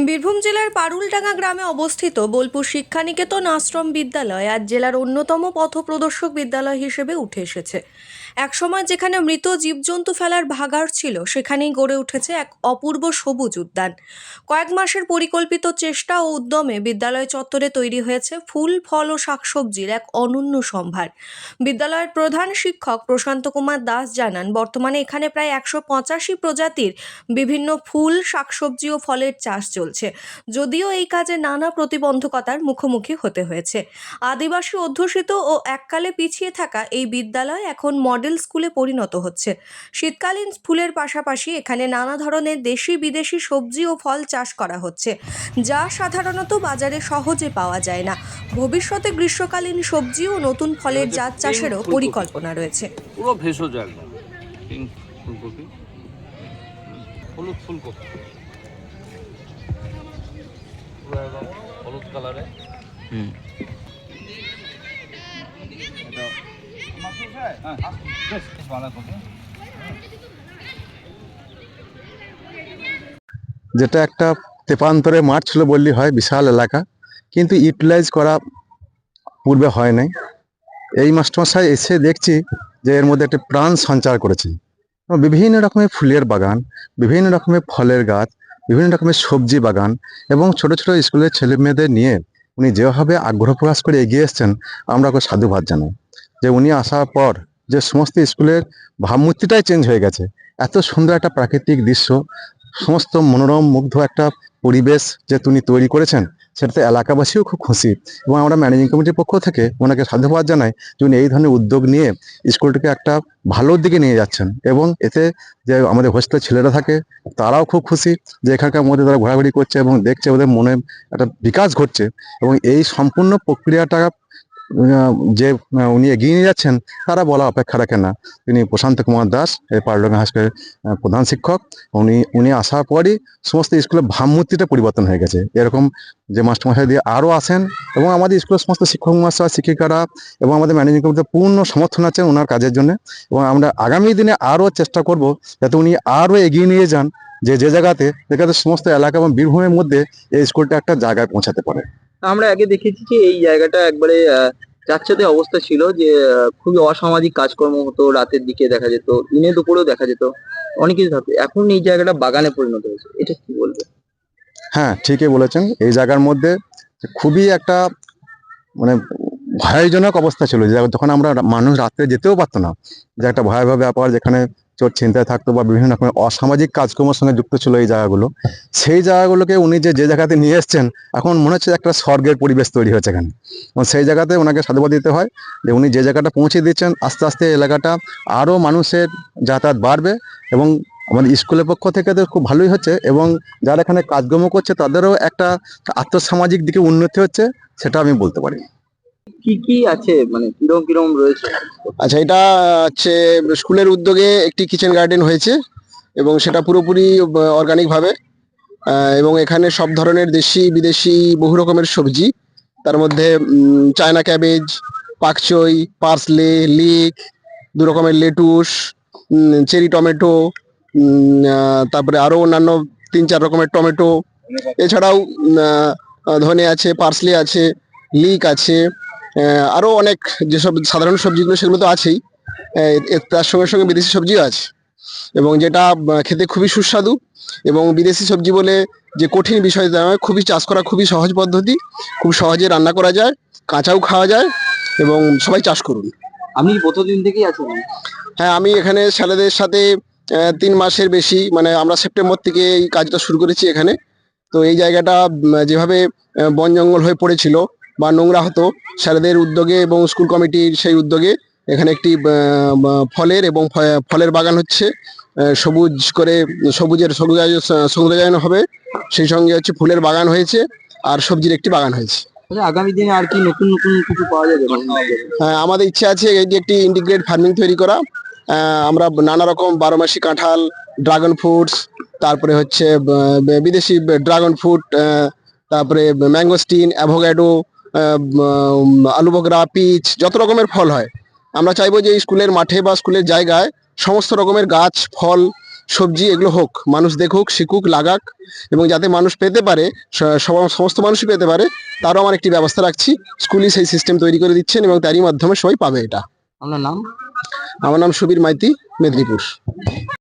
বীরভূম জেলার পারুলডাঙ্গা গ্রামে অবস্থিত বোলপুর শিক্ষানিকেতন আশ্রম বিদ্যালয় আজ জেলার অন্যতম পথপ্রদর্শক বিদ্যালয় হিসেবে উঠে এসেছে। একসময় যেখানে মৃত জীবজন্তু ফেলার ভাগাড় ছিল, সেখানেই গড়ে উঠেছে এক অপূর্ব সবুজ উদ্যান। কয়েক মাসের পরিকল্পিত চেষ্টা ও উদ্যমে বিদ্যালয় চত্বরে তৈরি হয়েছে ফুল, ফল ও শাকসবজির এক অনন্য সম্ভার। বিদ্যালয়ের প্রধান শিক্ষক প্রশান্ত কুমার দাস জানান, বর্তমানে এখানে প্রায় 185 প্রজাতির বিভিন্ন ফুল, শাকসবজি ও ফলের চাষ চলছে। যদিও এই কাজে নানা প্রতিবন্ধকতার মুখোমুখি হতে হয়েছে। আদিবাসী অধ্যুষিত ও এককালে পিছিয়ে থাকা এই বিদ্যালয় এখন মডেল স্কুলে পরিণত হচ্ছে। শীতকালীন ফুলের পাশাপাশি এখানে নানা ধরনের দেশি বিদেশি সবজি ও ফল চাষ করা হচ্ছে, যা সাধারণত বাজারে সহজে পাওয়া যায় না। ভবিষ্যতে গ্রীষ্মকালীন সবজি ও নতুন ফলের জাত চাষেরও পরিকল্পনা রয়েছে। পুরো ভেষজ একদম পিঙ্ক ফুলকপি, হলুদ ফুলকপি, পুরো একদম হলুদ কালারে। যেটা একটা তেপান্তরে মাঠ ছিল বললি হয়, বিশাল এলাকা, কিন্তু ইউটিলাইজ করা পূর্বে হয় নাই। এই মাস্টারমশাই এসে দেখছি যে এর মধ্যে একটা প্রাণ সঞ্চার করেছে। বিভিন্ন রকমের ফুলের বাগান, বিভিন্ন রকমের ফলের গাছ, বিভিন্ন রকমের সবজি বাগান এবং ছোট ছোট স্কুলের ছেলে মেয়েদের নিয়ে উনি যেভাবে আগ্রহ প্রকাশ করে এগিয়ে এসছেন, আমরা ওকে সাধুবাদ জানাই। যে উনি আসার পর যে সমস্ত স্কুলের ভাবমূর্তিটাই চেঞ্জ হয়ে গেছে। এত সুন্দর একটা প্রাকৃতিক দৃশ্য, সমস্ত মনোরম মুগ্ধ একটা পরিবেশ যে তিনি তৈরি করেছেন, সেটাতে এলাকাবাসীও খুব খুশি। এবং আমরা ম্যানেজিং কমিটির পক্ষ থেকে ওনাকে সাধুবাদ জানাই যে উনি এই ধরনের উদ্যোগ নিয়ে স্কুলটিকে একটা ভালোর দিকে নিয়ে যাচ্ছেন। এবং এতে যে আমাদের হোস্টেলের ছেলেরা থাকে, তারাও খুব খুশি যে এখানকার মধ্যে তারা ঘোরাঘুরি করছে এবং দেখছে ওদের মনে একটা বিকাশ ঘটছে। এবং এই সম্পূর্ণ প্রক্রিয়াটা যে উনি এগিয়ে নিয়ে যাচ্ছেন, তারা বলা অপেক্ষা রাখে না। তিনি প্রশান্ত কুমার দাস, এই পারুলডাঙ্গা হাই স্কুলের প্রধান শিক্ষক। উনি আসার পরই সমস্ত স্কুলের ভাবমূর্তিটা পরিবর্তন হয়ে গেছে। এরকম যে মাস্টারমশাই দিয়ে আরও আসেন এবং আমাদের স্কুলের সমস্ত শিক্ষক মহাশয়, শিক্ষিকারা এবং আমাদের ম্যানেজিং কমিটির পূর্ণ সমর্থন আছে ওনার কাজের জন্য। এবং আমরা আগামী দিনে আরও চেষ্টা করব যাতে উনি আরও এগিয়ে নিয়ে যান, যে জায়গাতে সমস্ত এলাকা এবং বীরভূমের মধ্যে এই স্কুলটা একটা জায়গায় পৌঁছাতে পারে। আমরা আগে দেখেছি যে এই জায়গাটা একবারে যাচ্ছেতে অবস্থা ছিল, যে খুবই অসামাজিক কাজকর্ম হতো, রাতের দিকে দেখা যেত, দিনে দুপুরেও দেখা যেত, অনেক কিছু থাকতো। এখন এই জায়গাটা বাগানে পরিণত হয়েছে, এটা কি বলবে? হ্যাঁ, ঠিকই বলেছেন। এই জায়গার মধ্যে খুবই একটা মানে ভয়জনক অবস্থা ছিল, যে যখন আমরা মানুষ রাত্রে যেতেও পারতো না, যে একটা ভয়াবহ ব্যাপার, যেখানে চোর ছিনতাই থাকতো বা বিভিন্ন রকমের অসামাজিক কাজকর্মের সঙ্গে যুক্ত ছিল এই জায়গাগুলো। সেই জায়গাগুলোকে উনি যে জায়গাতে নিয়ে এসছেন, এখন মনে হচ্ছে একটা স্বর্গের পরিবেশ তৈরি হয়েছে এখানে। এবং সেই জায়গাতে ওনাকে সাধুবাদ দিতে হয় যে উনি যে জায়গাটা পৌঁছে দিচ্ছেন, আস্তে আস্তে এলাকাটা আরও মানুষের যাতায়াত বাড়বে। এবং আমাদের স্কুলের পক্ষ থেকে তো খুব ভালোই হচ্ছে, এবং যারা এখানে কাজকর্ম করছে তাদেরও একটা আর্থসামাজিক দিকে উন্নতি হচ্ছে, সেটা আমি বলতে পারি। কি কি আছে, মানে কিরম কিরম রয়েছে? আচ্ছা, এটা হচ্ছে স্কুলের উদ্যোগে একটি কিচেন গার্ডেন হয়েছে এবং সেটা পুরোপুরি অর্গানিক ভাবে, এবং এখানে সব ধরনের দেশি বিদেশি বহু রকমের সবজি, তার মধ্যে চায়না ক্যাবেজ, পাকচই, পার্সলে, লিক, দু রকমের লেটুস, চেরি টমেটো, তারপরে আরো অন্যান্য 3-4 রকমের টমেটো, এছাড়াও ধনে আছে, পার্সলে আছে, লিক আছে, আরো অনেক যেসব সাধারণ সবজিগুলো সেগুলো তো আছেই, তার সঙ্গে সঙ্গে বিদেশি সবজিও আছে, এবং যেটা খেতে খুবই সুস্বাদু। এবং বিদেশি সবজি বলে যে কঠিন বিষয় তা নয়, খুবই চাষ করা খুবই সহজ পদ্ধতি, খুব সহজে রান্না করা যায়, কাঁচাও খাওয়া যায়, এবং সবাই চাষ করুন। আপনি কি প্রতিদিন থেকেই আছেন? হ্যাঁ, আমি এখানে ছেলেদের সাথে 3 মাসের বেশি, মানে আমরা সেপ্টেম্বর থেকে এই কাজটা শুরু করেছি এখানে। তো এই জায়গাটা যেভাবে বন জঙ্গল হয়ে পড়েছিল বা নোংরা হতো, স্যারেদের উদ্যোগে এবং স্কুল কমিটির সেই উদ্যোগে এখানে একটি ফলের এবং ফলের বাগান হচ্ছে, সবুজ করে সবুজায়ন হবে, সেই সঙ্গে হচ্ছে ফুলের বাগান হয়েছে আর সবজির একটি বাগান হয়েছে। আগামী দিনে আর কি নতুন নতুন কিছু পাওয়া যাবে? হ্যাঁ, আমাদের ইচ্ছে আছে এটি একটি ইন্টিগ্রেট ফার্মিং তৈরি করা। আমরা নানা রকম 12 মাসি কাঁঠাল, ড্রাগন ফ্রুটস, তারপরে হচ্ছে বিদেশি ড্রাগন ফ্রুট, তারপরে ম্যাঙ্গোস্টিন, অ্যাভোক্যাডো, আলু বকরা, পিচ, যত রকমের ফল হয় আমরা চাইবো যে স্কুলের মাঠে বা স্কুলের জায়গায় সমস্ত রকমের গাছ, ফল সবজি এগুলো হোক, মানুষ দেখুক, শিখুক, লাগাক, এবং যাতে মানুষ পেতে পারে, সমস্ত মানুষই পেতে পারে, তারও আমার একটি ব্যবস্থা রাখছি। স্কুলই সেই সিস্টেম তৈরি করে দিচ্ছেন এবং তারই মাধ্যমে সবাই পাবে এটা। আপনার নাম? আমার নাম সুবীর মাইতি, মেদিনীপুর।